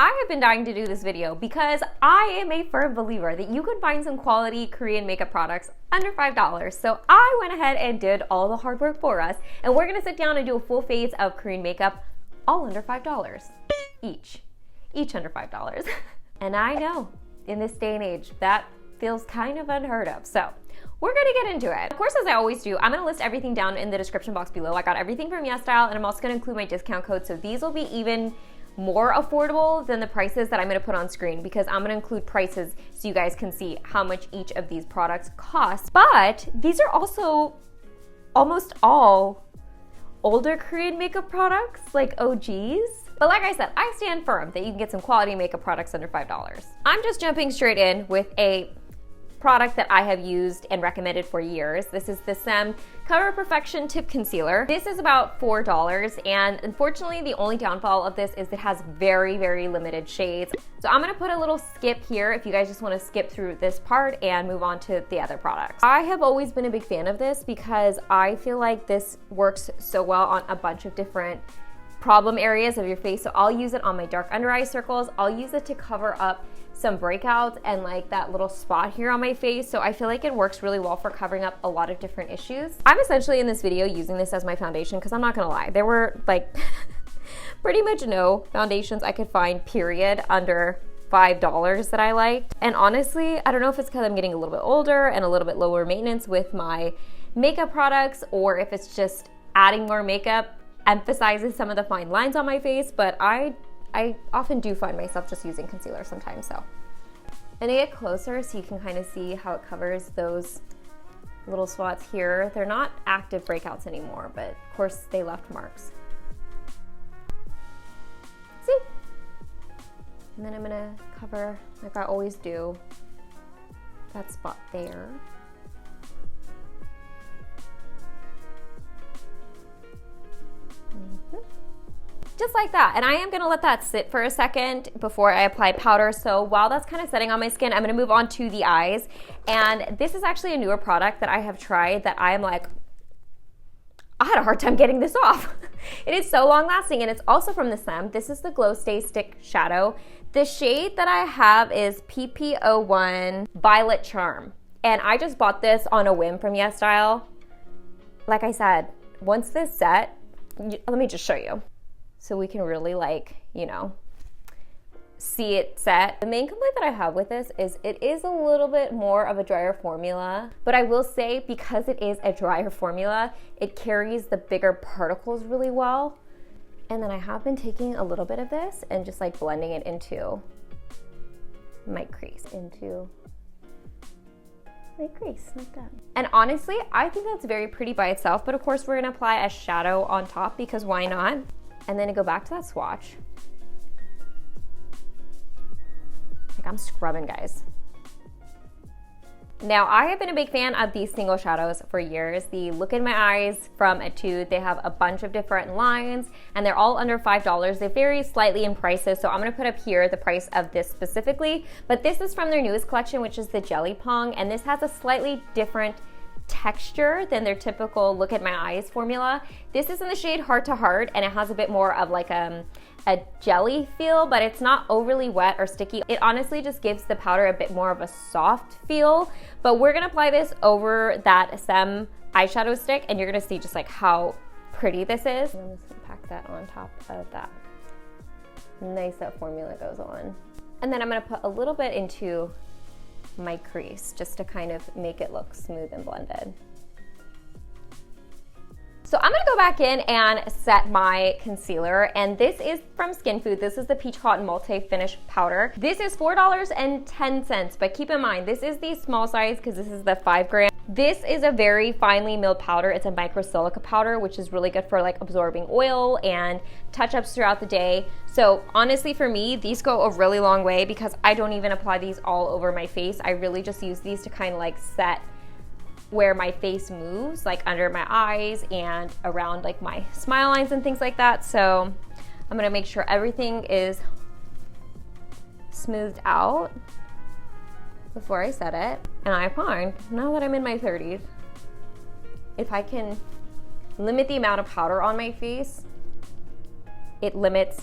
I have been dying to do this video because I am a firm believer that you can find some quality Korean makeup products under $5. So I went ahead and did all the hard work for us, and we're gonna sit down and do a full face of Korean makeup all under $5 each under $5. And I know in this day and age that feels kind of unheard of. So we're gonna get into it. Of course, as I always do, I'm gonna list everything down in the description box below. I got everything from YesStyle, and I'm also gonna include my discount code, so these will be even more affordable than the prices that I'm gonna put on screen, because I'm gonna include prices so you guys can see how much each of these products cost. But these are also almost all older Korean makeup products, like OGs. But like I said, I stand firm that you can get some quality makeup products under $5. I'm just jumping straight in with a product that I have used and recommended for years. This is the Saem Cover Perfection Tip Concealer. This is about $4, and unfortunately the only downfall of this is it has very, very limited shades. So I'm gonna put a little skip here if you guys just wanna skip through this part and move on to the other products. I have always been a big fan of this because I feel like this works so well on a bunch of different problem areas of your face. So I'll use it on my dark under eye circles. I'll use it to cover up some breakouts and like that little spot here on my face. So I feel like it works really well for covering up a lot of different issues. I'm essentially in this video using this as my foundation because I'm not gonna lie, there were like pretty much no foundations I could find, period, under $5 that I liked. And honestly, I don't know if it's because I'm getting a little bit older and a little bit lower maintenance with my makeup products, or if it's just adding more makeup emphasizes some of the fine lines on my face, but I often do find myself just using concealer sometimes. So I'm gonna get closer so you can kind of see how it covers those little spots here. They're not active breakouts anymore, but of course they left marks. See? And then I'm gonna cover, like I always do, that spot there. Just like that. And I am gonna let that sit for a second before I apply powder. So while that's kind of setting on my skin, I'm gonna move on to the eyes. And this is actually a newer product that I have tried that I am like, I had a hard time getting this off. It is so long lasting, and it's also from the Saem. This is the Glow Stay Stick Shadow. The shade that I have is PP01 Violet Charm. And I just bought this on a whim from YesStyle. Like I said, once this set, let me just show you, so we can really like, you know, see it set. The main complaint that I have with this is it is a little bit more of a drier formula, but I will say because it is a drier formula, it carries the bigger particles really well. And then I have been taking a little bit of this and just like blending it into my crease, like that. And honestly, I think that's very pretty by itself, but of course we're gonna apply a shadow on top because why not? And then to go back to that swatch. Like I'm scrubbing, guys. Now, I have been a big fan of these single shadows for years. The Look in My Eyes from ETUDE, they have a bunch of different lines and they're all under $5. They vary slightly in prices, so I'm gonna put up here the price of this specifically, but this is from their newest collection, which is the Jelly Pong, and this has a slightly different texture than their typical Look at My Eyes formula. This is in the shade Heart to Heart, and it has a bit more of like a jelly feel, but it's not overly wet or sticky. It honestly just gives the powder a bit more of a soft feel, but we're gonna apply this over that Saem eyeshadow stick, and you're gonna see just like how pretty this is. I'm just gonna pack that on top of that. Nice, that formula goes on. And then I'm gonna put a little bit into my crease just to kind of make it look smooth and blended. So I'm gonna go back in and set my concealer, and this is from SKINFOOD. This is the Peach Cotton Multi-Finish Powder. This is $4.10, but keep in mind, this is the small size because this is the 5 gram. This is a very finely milled powder. It's a microsilica powder, which is really good for like absorbing oil and touch-ups throughout the day. So honestly, for me, these go a really long way because I don't even apply these all over my face. I really just use these to kind of like set where my face moves, like under my eyes and around like my smile lines and things like that. So I'm gonna make sure everything is smoothed out before I set it. And I find, now that I'm in my 30s, if I can limit the amount of powder on my face, it limits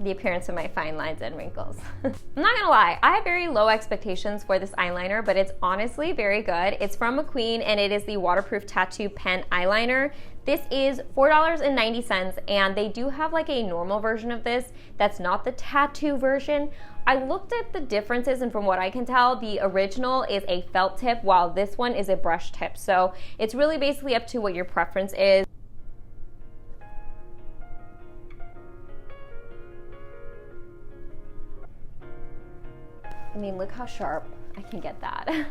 the appearance of my fine lines and wrinkles. I'm not gonna lie, I have very low expectations for this eyeliner, but it's honestly very good. It's from MACQUEEN and it is the waterproof tattoo pen eyeliner. This is $4.90 and they do have like a normal version of this that's not the tattoo version. I looked at the differences and from what I can tell, the original is a felt tip while this one is a brush tip. So it's really basically up to what your preference is. I mean, look how sharp I can get that.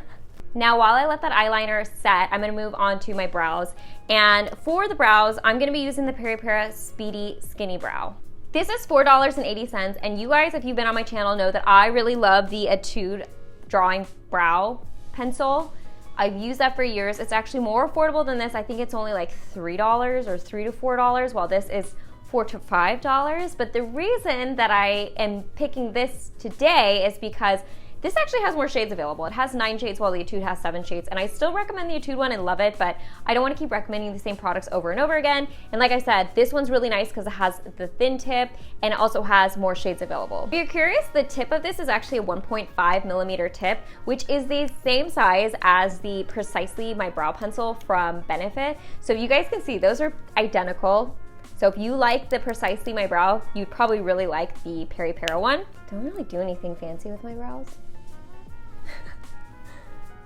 Now, while I let that eyeliner set, I'm gonna move on to my brows. And for the brows, I'm gonna be using the Peripera Speedy Skinny Brow. This is $4.80, and you guys, if you've been on my channel, know that I really love the ETUDE drawing brow pencil. I've used that for years. It's actually more affordable than this. I think it's only like $3 or $3 to $4, while this is $4 to $5. But the reason that I am picking this today is because this actually has more shades available. It has 9 shades while the ETUDE has 7 shades, and I still recommend the ETUDE one and love it, but I don't want to keep recommending the same products over and over again. And like I said, this one's really nice because it has the thin tip and it also has more shades available. If you're curious, the tip of this is actually a 1.5 millimeter tip, which is the same size as the Precisely My Brow Pencil from Benefit. So you guys can see those are identical. So if you like the Precisely My Brow, you'd probably really like the Peripera one. Don't really do anything fancy with my brows.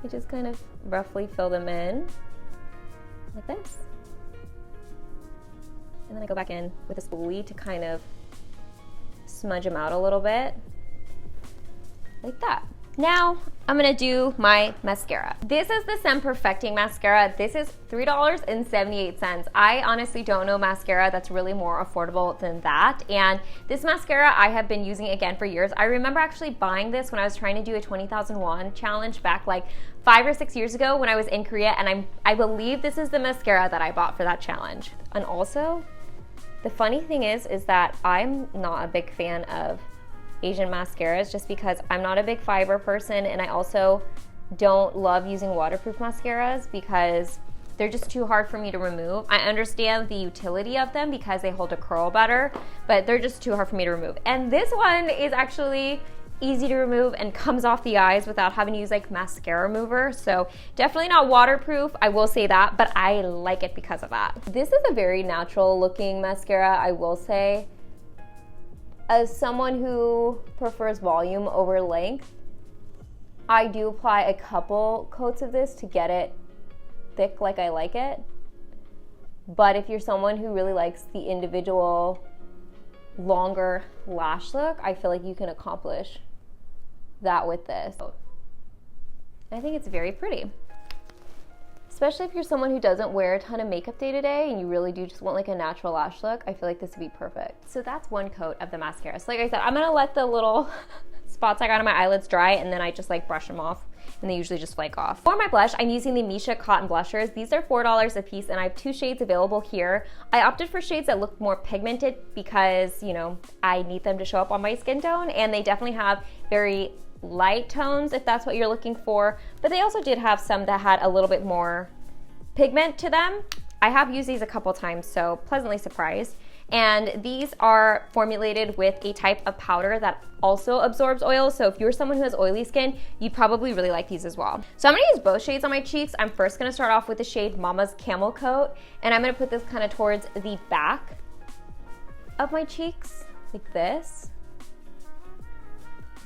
I just kind of roughly fill them in like this. And then I go back in with a spoolie to kind of smudge them out a little bit, like that. Now, I'm gonna do my mascara. This is the Saem Perfecting Mascara. This is $3.78. I honestly don't know mascara that's really more affordable than that. And this mascara I have been using again for years. I remember actually buying this when I was trying to do a 20,000 won challenge back like 5 or 6 years ago when I was in Korea, and I believe this is the mascara that I bought for that challenge. And also, the funny thing is that I'm not a big fan of Asian mascaras just because I'm not a big fiber person, and I also don't love using waterproof mascaras because they're just too hard for me to remove. I understand the utility of them because they hold a curl better, but they're just too hard for me to remove. And this one is actually easy to remove and comes off the eyes without having to use like mascara remover. So definitely not waterproof, I will say that, but I like it because of that. This is a very natural looking mascara, I will say. As someone who prefers volume over length, I do apply a couple coats of this to get it thick like I like it. But if you're someone who really likes the individual longer lash look, I feel like you can accomplish that with this. I think it's very pretty. Especially if you're someone who doesn't wear a ton of makeup day to day and you really do just want like a natural lash look, I feel like this would be perfect. So that's one coat of the mascara. So like I said, I'm gonna let the little spots I got on my eyelids dry, and then I just like brush them off, and they usually just flake off. For my blush, I'm using the MISSHA Cotton Blushers. These are $4 a piece, and I have 2 shades available here. I opted for shades that look more pigmented because, you know, I need them to show up on my skin tone, and they definitely have very light tones if that's what you're looking for, but they also did have some that had a little bit more pigment to them. I have used these a couple times, so pleasantly surprised. And these are formulated with a type of powder that also absorbs oil, so if you're someone who has oily skin, you'd probably really like these as well. So I'm gonna use both shades on my cheeks. I'm first gonna start off with the shade Mama's Camel Coat, and I'm gonna put this kind of towards the back of my cheeks, like this,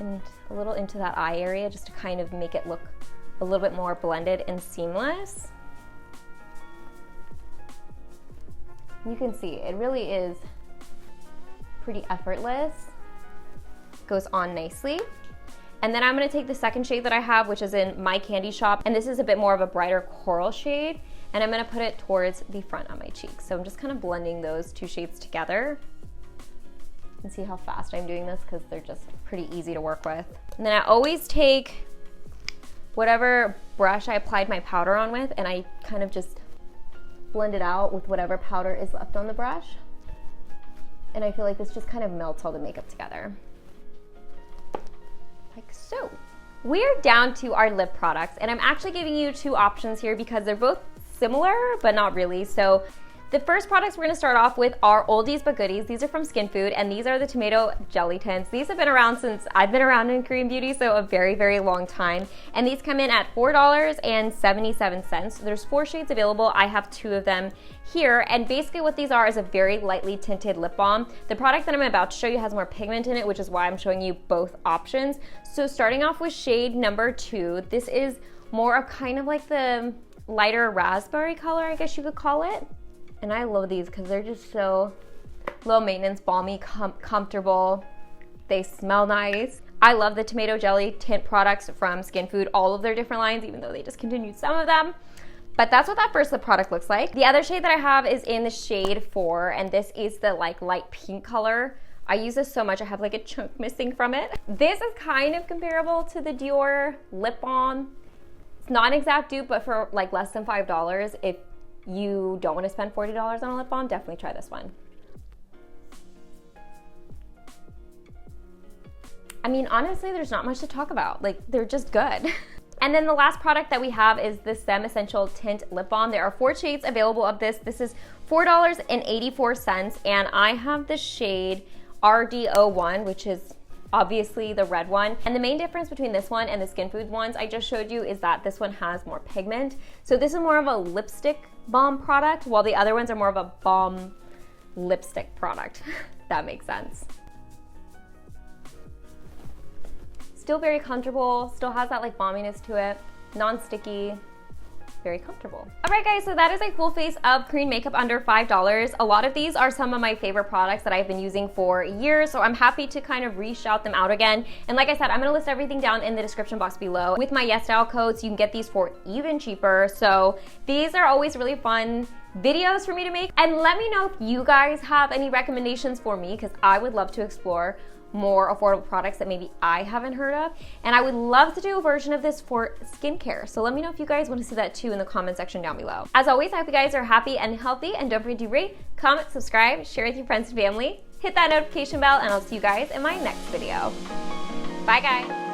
and a little into that eye area just to kind of make it look a little bit more blended and seamless. You can see it really is pretty effortless. Goes on nicely. And then I'm gonna take the second shade that I have, which is in My Candy Shop, and this is a bit more of a brighter coral shade, and I'm gonna put it towards the front of my cheeks. So I'm just kind of blending those 2 shades together. You can see how fast I'm doing this because they're just pretty easy to work with. And then I always take whatever brush I applied my powder on with, and I kind of just blend it out with whatever powder is left on the brush. And I feel like this just kind of melts all the makeup together. Like so. We're down to our lip products, and I'm actually giving you 2 options here because they're both similar, but not really. So The first products we're going to start off with are oldies but goodies. These are from SKINFOOD, and these are the tomato jelly tints. These have been around since I've been around in Korean beauty, so a very, very long time. And these come in at $4.77. There's 4 shades available. I have 2 of them here, and basically what these are is a very lightly tinted lip balm. The product that I'm about to show you has more pigment in it, which is why I'm showing you both options. So starting off with shade number 2, this is more of kind of like the lighter raspberry color, I guess you could call it. And I love these because they're just so low maintenance, balmy, comfortable. They smell nice. I love the tomato jelly tint products from SKINFOOD, all of their different lines, even though they discontinued some of them. But that's what that first lip product looks like. The other shade that I have is in the shade 4, and this is the like light pink color. I use this so much, I have like a chunk missing from it. This is kind of comparable to the Dior lip balm. It's not an exact dupe, but for like less than $5, if you don't want to spend $40 on a lip balm, definitely try this one. I mean, honestly, there's not much to talk about. Like, they're just good. And then the last product that we have is the Saem Essential Tint Lip Balm. There are 4 shades available of this. This is $4.84, and I have the shade RD01, which is obviously the red one. And the main difference between this one and the SKINFOOD ones I just showed you is that this one has more pigment. So this is more of a lipstick balm product, while the other ones are more of a balm lipstick product. That makes sense. Still very comfortable, still has that like balminess to it, non-sticky, very comfortable. All right guys, so that is a full face of Korean makeup under $5. A lot of these are some of my favorite products that I've been using for years, so I'm happy to kind of re-shout them out again. And like I said, I'm gonna list everything down in the description box below. With my YesStyle codes, you can get these for even cheaper. So these are always really fun videos for me to make. And let me know if you guys have any recommendations for me, because I would love to explore more affordable products that maybe I haven't heard of. And I would love to do a version of this for skincare. So let me know if you guys want to see that too in the comment section down below. As always, I hope you guys are happy and healthy, and don't forget to rate, comment, subscribe, share with your friends and family, hit that notification bell, and I'll see you guys in my next video. Bye guys.